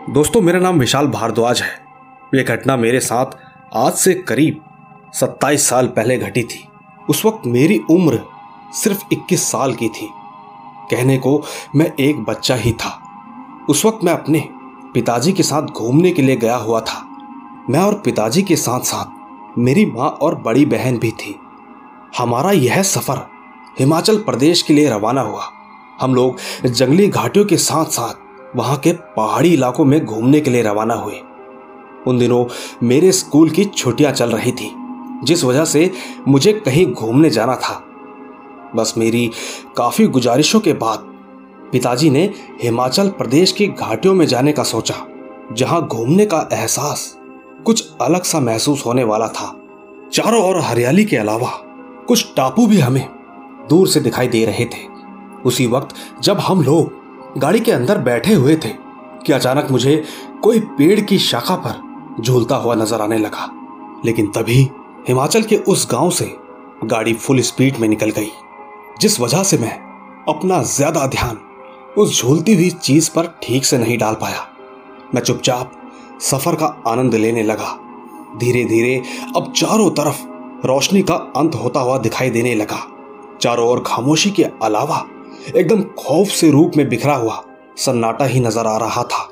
दोस्तों, मेरा नाम विशाल भारद्वाज है। यह घटना मेरे साथ आज से करीब 27 साल पहले घटी थी। उस वक्त मेरी उम्र सिर्फ 21 साल की थी। कहने को मैं एक बच्चा ही था। उस वक्त मैं अपने पिताजी के साथ घूमने के लिए गया हुआ था। मैं और पिताजी के साथ साथ मेरी माँ और बड़ी बहन भी थी। हमारा यह सफ़र हिमाचल प्रदेश के लिए रवाना हुआ। हम लोग जंगली घाटियों के साथ साथ वहाँ के पहाड़ी इलाकों में घूमने के लिए रवाना हुए। उन दिनों मेरे स्कूल की छुट्टियां चल रही थी, जिस वजह से मुझे कहीं घूमने जाना था। बस मेरी काफ़ी गुजारिशों के बाद पिताजी ने हिमाचल प्रदेश की घाटियों में जाने का सोचा, जहां घूमने का एहसास कुछ अलग सा महसूस होने वाला था। चारों ओर हरियाली के अलावा कुछ टापू भी हमें दूर से दिखाई दे रहे थे। उसी वक्त जब हम लोग गाड़ी के अंदर बैठे हुए थे कि अचानक मुझे कोई पेड़ की शाखा पर झूलता हुआ नजर आने लगा। लेकिन तभी हिमाचल के उस गांव से गाड़ी फुल स्पीड में निकल गई, जिस वजह से मैं अपना ज्यादा ध्यान उस झूलती हुई चीज पर ठीक से नहीं डाल पाया। मैं चुपचाप सफर का आनंद लेने लगा। धीरे धीरे अब चारों तरफ रोशनी का अंत होता हुआ दिखाई देने लगा। चारों ओर खामोशी के अलावा एकदम खौफ से रूप में बिखरा हुआ सन्नाटा ही नजर आ रहा था।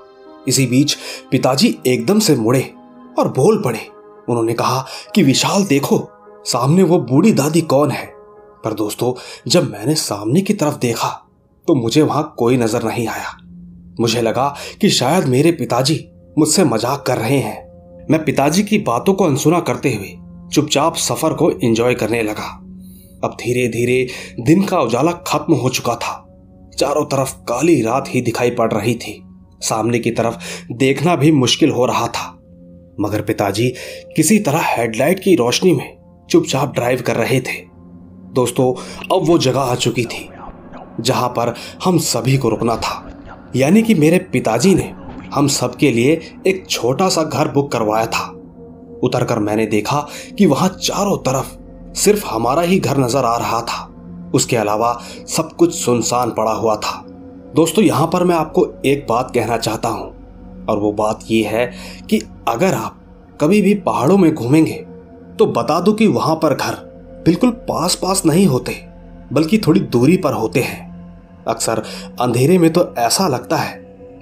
इसी बीच पिताजी एकदम से मुड़े और बोल पड़े। उन्होंने कहा कि विशाल, देखो सामने वो बूढ़ी दादी कौन है। पर दोस्तों, जब मैंने सामने की तरफ देखा तो मुझे वहां कोई नजर नहीं आया। मुझे लगा कि शायद मेरे पिताजी मुझसे मजाक कर रहे हैं। मैं पिताजी की बातों को अनसुना करते हुए चुपचाप सफर को एंजॉय करने लगा। अब धीरे धीरे दिन का उजाला खत्म हो चुका था। चारों तरफ काली रात ही दिखाई पड़ रही थी। सामने की तरफ देखना भी मुश्किल हो रहा था, मगर पिताजी किसी तरह हेडलाइट की रोशनी में चुपचाप ड्राइव कर रहे थे। दोस्तों, अब वो जगह आ चुकी थी जहां पर हम सभी को रुकना था। यानी कि मेरे पिताजी ने हम सबके लिए एक छोटा सा घर बुक करवाया था। उतरकर मैंने देखा कि वहां चारों तरफ सिर्फ हमारा ही घर नजर आ रहा था। उसके अलावा सब कुछ सुनसान पड़ा हुआ था। दोस्तों, यहां पर मैं आपको एक बात कहना चाहता हूं, और वो बात ये है कि अगर आप कभी भी पहाड़ों में घूमेंगे तो बता दो कि वहां पर घर बिल्कुल पास पास नहीं होते, बल्कि थोड़ी दूरी पर होते हैं। अक्सर अंधेरे में तो ऐसा लगता है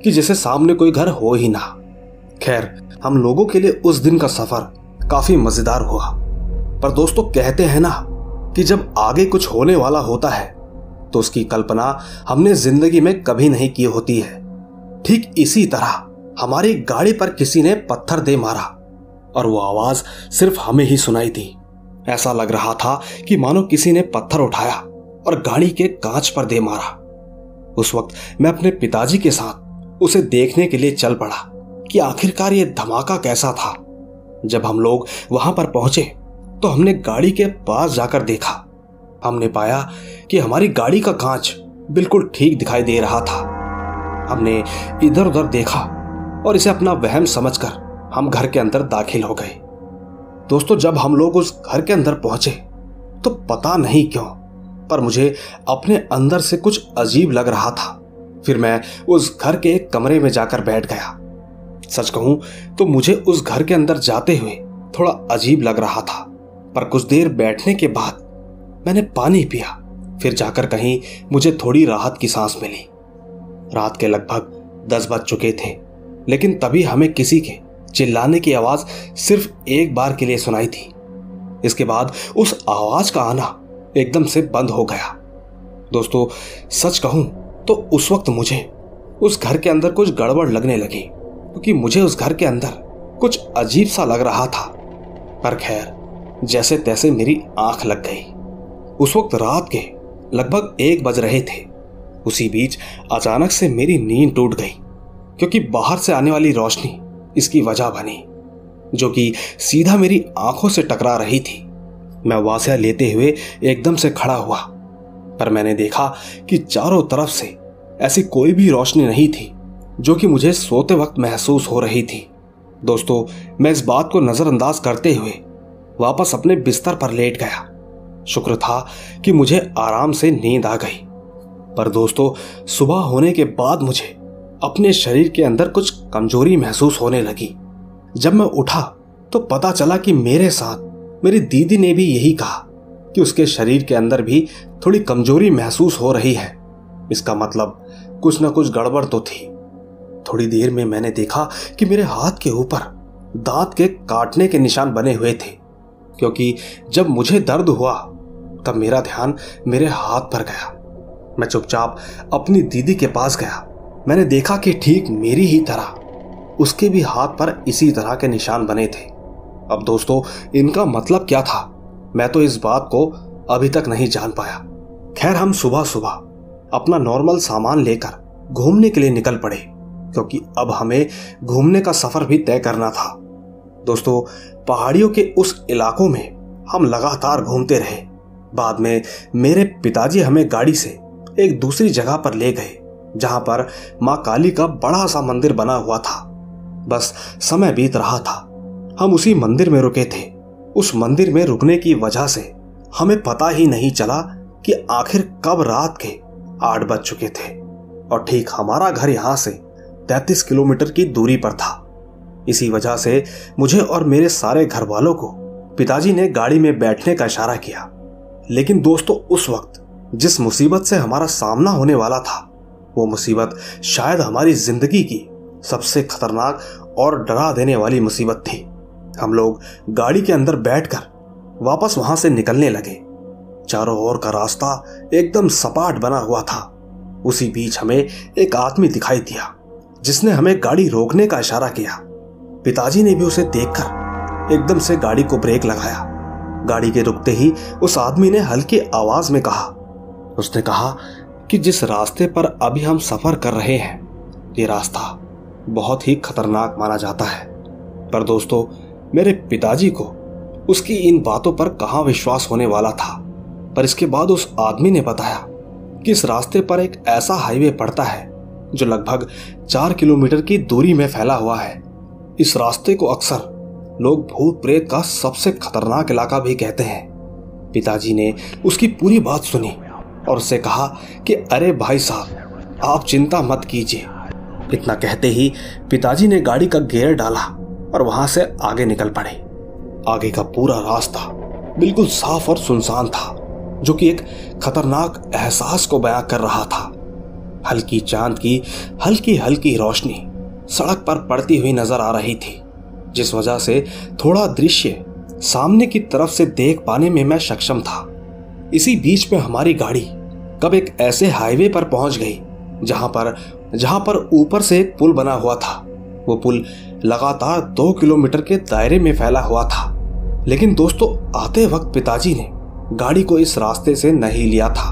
कि जैसे सामने कोई घर हो ही ना। खैर, हम लोगों के लिए उस दिन का सफर काफी मजेदार हुआ। पर दोस्तों, कहते हैं ना कि जब आगे कुछ होने वाला होता है तो उसकी कल्पना हमने जिंदगी में कभी नहीं की होती है। ठीक इसी तरह हमारी गाड़ी पर किसी ने पत्थर दे मारा और वो आवाज सिर्फ हमें ही सुनाई दी। ऐसा लग रहा था कि मानो किसी ने पत्थर उठाया और गाड़ी के कांच पर दे मारा। उस वक्त मैं अपने पिताजी के साथ उसे देखने के लिए चल पड़ा कि आखिरकार ये धमाका कैसा था। जब हम लोग वहां पर पहुंचे तो हमने गाड़ी के पास जाकर देखा। हमने पाया कि हमारी गाड़ी का कांच बिल्कुल ठीक दिखाई दे रहा था। हमने इधर उधर देखा और इसे अपना वहम समझकर हम घर के अंदर दाखिल हो गए। दोस्तों, जब हम लोग उस घर के अंदर पहुंचे तो पता नहीं क्यों, पर मुझे अपने अंदर से कुछ अजीब लग रहा था। फिर मैं उस घर के एक कमरे में जाकर बैठ गया। सच कहूं तो मुझे उस घर के अंदर जाते हुए थोड़ा अजीब लग रहा था, पर कुछ देर बैठने के बाद मैंने पानी पिया। फिर जाकर कहीं मुझे थोड़ी राहत की सांस मिली। रात के लगभग 10 बज चुके थे, लेकिन तभी हमें किसी के चिल्लाने की आवाज सिर्फ एक बार के लिए सुनाई थी। इसके बाद उस आवाज का आना एकदम से बंद हो गया। दोस्तों, सच कहूं तो उस वक्त मुझे उस घर के अंदर कुछ गड़बड़ लगने लगी, क्योंकि मुझे उस घर के अंदर कुछ अजीब सा लग रहा था। पर खैर, जैसे तैसे मेरी आंख लग गई। उस वक्त रात के लगभग 1 बज रहे थे। उसी बीच अचानक से मेरी नींद टूट गई, क्योंकि बाहर से आने वाली रोशनी इसकी वजह बनी, जो कि सीधा मेरी आंखों से टकरा रही थी। मैं वासिया लेते हुए एकदम से खड़ा हुआ, पर मैंने देखा कि चारों तरफ से ऐसी कोई भी रोशनी नहीं थी जो कि मुझे सोते वक्त महसूस हो रही थी। दोस्तों, मैं इस बात को नजरअंदाज करते हुए वापस अपने बिस्तर पर लेट गया। शुक्र था कि मुझे आराम से नींद आ गई। पर दोस्तों, सुबह होने के बाद मुझे अपने शरीर के अंदर कुछ कमजोरी महसूस होने लगी। जब मैं उठा तो पता चला कि मेरे साथ मेरी दीदी ने भी यही कहा कि उसके शरीर के अंदर भी थोड़ी कमजोरी महसूस हो रही है। इसका मतलब कुछ न कुछ गड़बड़ तो थी। थोड़ी देर में मैंने देखा कि मेरे हाथ के ऊपर दांत के काटने के निशान बने हुए थे, क्योंकि जब मुझे दर्द हुआ तब मेरा ध्यान मेरे हाथ पर गया। मैं चुपचाप अपनी दीदी के पास गया। मैंने देखा कि ठीक मेरी ही तरह उसके भी हाथ पर इसी तरह के निशान बने थे। अब दोस्तों, इनका मतलब क्या था, मैं तो इस बात को अभी तक नहीं जान पाया। खैर, हम सुबह सुबह अपना नॉर्मल सामान लेकर घूमने के लिए निकल पड़े, क्योंकि अब हमें घूमने का सफर भी तय करना था। दोस्तों, पहाड़ियों के उस इलाकों में हम लगातार घूमते रहे। बाद में मेरे पिताजी हमें गाड़ी से एक दूसरी जगह पर ले गए, जहां पर मां काली का बड़ा सा मंदिर बना हुआ था। बस समय बीत रहा था, हम उसी मंदिर में रुके थे। उस मंदिर में रुकने की वजह से हमें पता ही नहीं चला कि आखिर कब रात के 8 बज चुके थे, और ठीक हमारा घर यहां से 33 किलोमीटर की दूरी पर था। इसी वजह से मुझे और मेरे सारे घर वालों को पिताजी ने गाड़ी में बैठने का इशारा किया। लेकिन दोस्तों, उस वक्त जिस मुसीबत से हमारा सामना होने वाला था, वो मुसीबत शायद हमारी जिंदगी की सबसे खतरनाक और डरा देने वाली मुसीबत थी। हम लोग गाड़ी के अंदर बैठकर वापस वहां से निकलने लगे। चारों ओर का रास्ता एकदम सपाट बना हुआ था। उसी बीच हमें एक आदमी दिखाई दिया, जिसने हमें गाड़ी रोकने का इशारा किया। पिताजी ने भी उसे देखकर एकदम से गाड़ी को ब्रेक लगाया। गाड़ी के रुकते ही उस आदमी ने हल्की आवाज में कहा, उसने कहा कि जिस रास्ते पर अभी हम सफर कर रहे हैं, ये रास्ता बहुत ही खतरनाक माना जाता है। पर दोस्तों, मेरे पिताजी को उसकी इन बातों पर कहां विश्वास होने वाला था। पर इसके बाद उस आदमी ने बताया कि इस रास्ते पर एक ऐसा हाईवे पड़ता है जो लगभग 4 किलोमीटर की दूरी में फैला हुआ है। इस रास्ते को अक्सर लोग भूत प्रेत का सबसे खतरनाक इलाका भी कहते हैं। पिताजी ने उसकी पूरी बात सुनी और उससे कहा कि अरे भाई साहब, आप चिंता मत कीजिए। इतना कहते ही पिताजी ने गाड़ी का गियर डाला और वहां से आगे निकल पड़े। आगे का पूरा रास्ता बिल्कुल साफ और सुनसान था, जो कि एक खतरनाक एहसास को बयां कर रहा था। हल्की चांद की हल्की हल्की रोशनी सड़क पर पड़ती हुई नजर आ रही थी, जिस वजह से थोड़ा दृश्य सामने की तरफ से देख पाने में मैं सक्षम था। इसी बीच में हमारी गाड़ी कब एक ऐसे हाईवे पर पहुंच गई जहां पर ऊपर से एक पुल बना हुआ था। वो पुल लगातार 2 किलोमीटर के दायरे में फैला हुआ था। लेकिन दोस्तों, आते वक्त पिताजी ने गाड़ी को इस रास्ते से नहीं लिया था,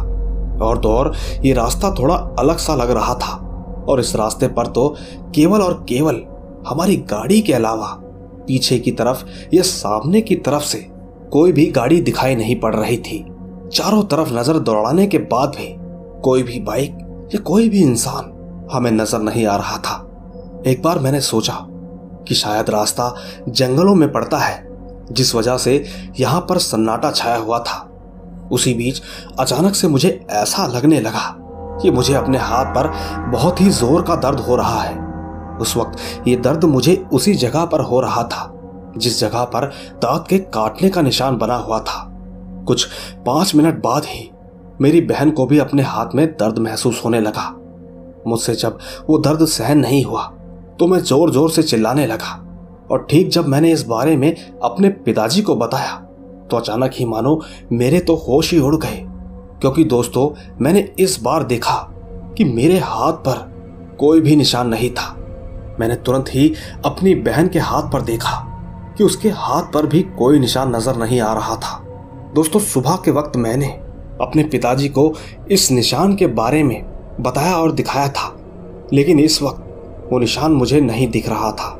और तो और ये रास्ता थोड़ा अलग सा लग रहा था। और इस रास्ते पर तो केवल और केवल हमारी गाड़ी के अलावा पीछे की तरफ या सामने की तरफ से कोई भी गाड़ी दिखाई नहीं पड़ रही थी। चारों तरफ नजर दौड़ाने के बाद भी कोई भी बाइक या कोई भी इंसान हमें नजर नहीं आ रहा था। एक बार मैंने सोचा कि शायद रास्ता जंगलों में पड़ता है, जिस वजह से यहां पर सन्नाटा छाया हुआ था। उसी बीच अचानक से मुझे ऐसा लगने लगा कि मुझे अपने हाथ पर बहुत ही जोर का दर्द हो रहा है। उस वक्त ये दर्द मुझे उसी जगह पर हो रहा था जिस जगह पर दांत के काटने का निशान बना हुआ था। कुछ 5 मिनट बाद ही मेरी बहन को भी अपने हाथ में दर्द महसूस होने लगा। मुझसे जब वो दर्द सहन नहीं हुआ तो मैं जोर जोर से चिल्लाने लगा, और ठीक जब मैंने इस बारे में अपने पिताजी को बताया तो अचानक ही मानो मेरे तो होश ही उड़ गए, क्योंकि दोस्तों, मैंने इस बार देखा कि मेरे हाथ पर कोई भी निशान नहीं था। मैंने तुरंत ही अपनी बहन के हाथ पर देखा कि उसके हाथ पर भी कोई निशान नजर नहीं आ रहा था। दोस्तों, सुबह के वक्त मैंने अपने पिताजी को इस निशान के बारे में बताया और दिखाया था, लेकिन इस वक्त वो निशान मुझे नहीं दिख रहा था।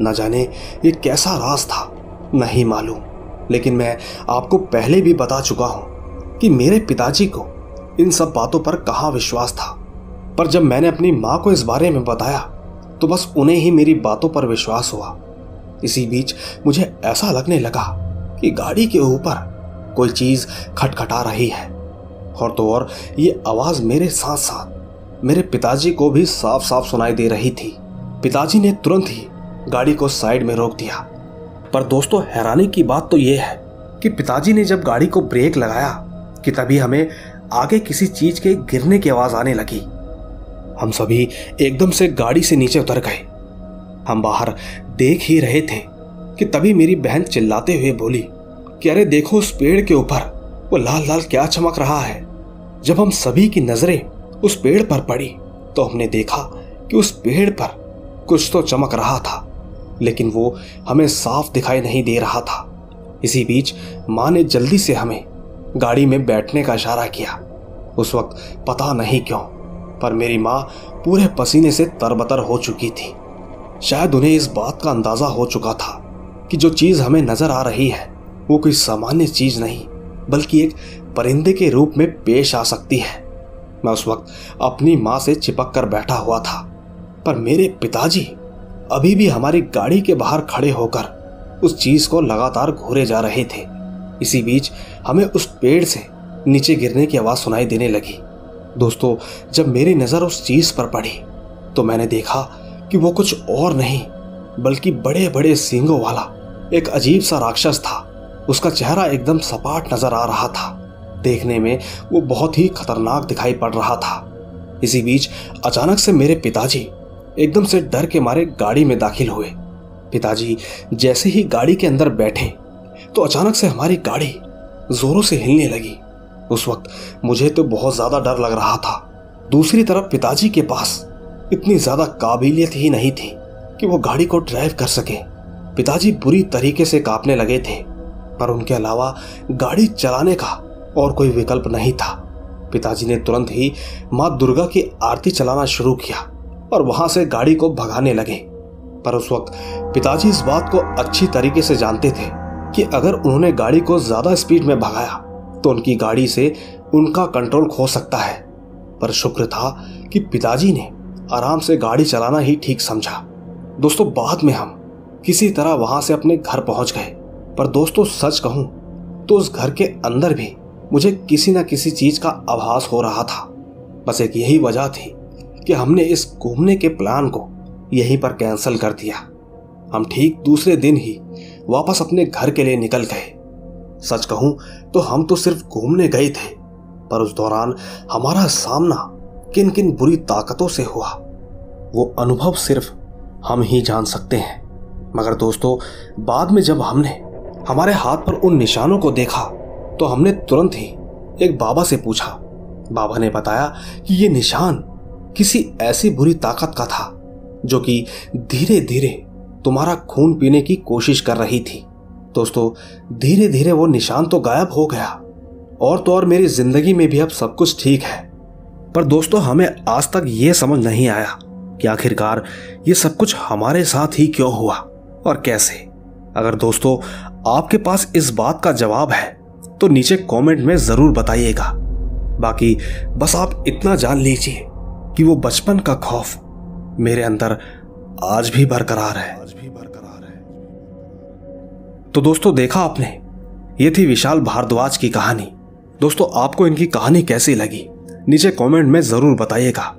न जाने ये कैसा राज था, नहीं मालूम। लेकिन मैं आपको पहले भी बता चुका हूं कि मेरे पिताजी को इन सब बातों पर कहाँ विश्वास था। पर जब मैंने अपनी माँ को इस बारे में बताया तो बस उन्हें ही मेरी बातों पर विश्वास हुआ। इसी बीच मुझे ऐसा लगने लगा कि गाड़ी के ऊपर कोई चीज खटखटा रही है, और तो और ये आवाज मेरे साथ साथ मेरे पिताजी को भी साफ साफ सुनाई दे रही थी। पिताजी ने तुरंत ही गाड़ी को साइड में रोक दिया। पर दोस्तों, हैरानी की बात तो यह है कि पिताजी ने जब गाड़ी को ब्रेक लगाया कि तभी हमें आगे किसी चीज के गिरने की आवाज आने लगी। हम सभी एकदम से गाड़ी से नीचे उतर गए। हम बाहर देख ही रहे थे कि तभी मेरी बहन चिल्लाते हुए बोली कि अरे देखो, उस पेड़ के ऊपर वो लाल लाल क्या चमक रहा है। जब हम सभी की नजरें उस पेड़ पर पड़ी तो हमने देखा कि उस पेड़ पर कुछ तो चमक रहा था, लेकिन वो हमें साफ दिखाई नहीं दे रहा था। इसी बीच माँ ने जल्दी से हमें गाड़ी में बैठने का इशारा किया। उस वक्त पता नहीं क्यों, पर मेरी माँ पूरे पसीने से तरबतर हो चुकी थी। शायद उन्हें इस बात का अंदाजा हो चुका था कि जो चीज हमें नजर आ रही है वो कोई सामान्य चीज नहीं, बल्कि एक परिंदे के रूप में पेश आ सकती है। मैं उस वक्त अपनी माँ से चिपक कर बैठा हुआ था, पर मेरे पिताजी अभी भी हमारी गाड़ी के बाहर खड़े होकर उस चीज को लगातार घूरे जा रहे थे। इसी बीच हमें उस पेड़ से नीचे गिरने की आवाज सुनाई देने लगी। दोस्तों, जब मेरी नजर उस चीज पर पड़ी तो मैंने देखा कि वो कुछ और नहीं बल्कि बड़े बड़े सींगों वाला एक अजीब सा राक्षस था। उसका चेहरा एकदम सपाट नजर आ रहा था। देखने में वो बहुत ही खतरनाक दिखाई पड़ रहा था। इसी बीच अचानक से मेरे पिताजी एकदम से डर के मारे गाड़ी में दाखिल हुए। पिताजी जैसे ही गाड़ी के अंदर बैठे तो अचानक से हमारी गाड़ी जोरों से हिलने लगी। उस वक्त मुझे तो बहुत ज्यादा डर लग रहा था। दूसरी तरफ पिताजी के पास इतनी ज्यादा काबिलियत ही नहीं थी कि वो गाड़ी को ड्राइव कर सके। पिताजी बुरी तरीके से कांपने लगे थे, पर उनके अलावा गाड़ी चलाने का और कोई विकल्प नहीं था। पिताजी ने तुरंत ही माँ दुर्गा की आरती चलाना शुरू किया और वहां से गाड़ी को भगाने लगे। पर उस वक्त पिताजी इस बात को अच्छी तरीके से जानते थे कि अगर उन्होंने गाड़ी को ज्यादा स्पीड में भगाया तो उनकी गाड़ी से उनका कंट्रोल खो सकता है। पर शुक्र था कि पिताजी ने आराम से गाड़ी चलाना ही ठीक समझा। दोस्तों, बाद में हम किसी तरह वहां से अपने घर पहुंच गए। पर दोस्तों, सच कहूं तो उस घर के अंदर भी मुझे किसी न किसी चीज का आभास हो रहा था। बस एक यही वजह थी कि हमने इस घूमने के प्लान को यहीं पर कैंसिल कर दिया। हम ठीक दूसरे दिन ही वापस अपने घर के लिए निकल गए। सच कहूं तो हम तो सिर्फ घूमने गए थे, पर उस दौरान हमारा सामना किन किन बुरी ताकतों से हुआ वो अनुभव सिर्फ हम ही जान सकते हैं। मगर दोस्तों, बाद में जब हमने हमारे हाथ पर उन निशानों को देखा तो हमने तुरंत ही एक बाबा से पूछा। बाबा ने बताया कि ये निशान किसी ऐसी बुरी ताकत का था जो कि धीरे धीरे तुम्हारा खून पीने की कोशिश कर रही थी। दोस्तों, धीरे धीरे वो निशान तो गायब हो गया और तो और मेरी जिंदगी में भी अब सब कुछ ठीक है। पर दोस्तों, हमें आज तक ये समझ नहीं आया कि आखिरकार ये सब कुछ हमारे साथ ही क्यों हुआ और कैसे। अगर दोस्तों आपके पास इस बात का जवाब है तो नीचे कमेंट में जरूर बताइएगा। बाकी बस आप इतना जान लीजिए कि वो बचपन का खौफ मेरे अंदर आज भी बरकरार है। तो दोस्तों, देखा आपने, ये थी विशाल भारद्वाज की कहानी। दोस्तों, आपको इनकी कहानी कैसी लगी नीचे कमेंट में जरूर बताइएगा।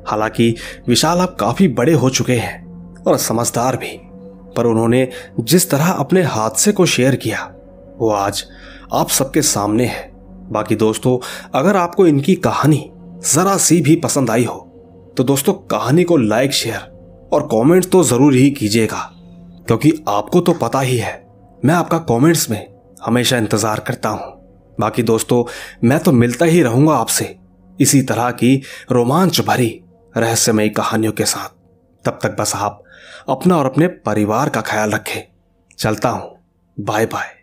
हालांकि विशाल अब काफी बड़े हो चुके हैं और समझदार भी, पर उन्होंने जिस तरह अपने हादसे को शेयर किया वो आज आप सबके सामने है। बाकी दोस्तों, अगर आपको इनकी कहानी जरा सी भी पसंद आई हो तो दोस्तों कहानी को लाइक, शेयर और कमेंट तो जरूर ही कीजिएगा, क्योंकि आपको तो पता ही है मैं आपका कमेंट्स में हमेशा इंतजार करता हूं। बाकी दोस्तों, मैं तो मिलता ही रहूंगा आपसे इसी तरह की रोमांच भरी रहस्यमयी कहानियों के साथ। तब तक बस आप अपना और अपने परिवार का ख्याल रखें। चलता हूं, बाय बाय।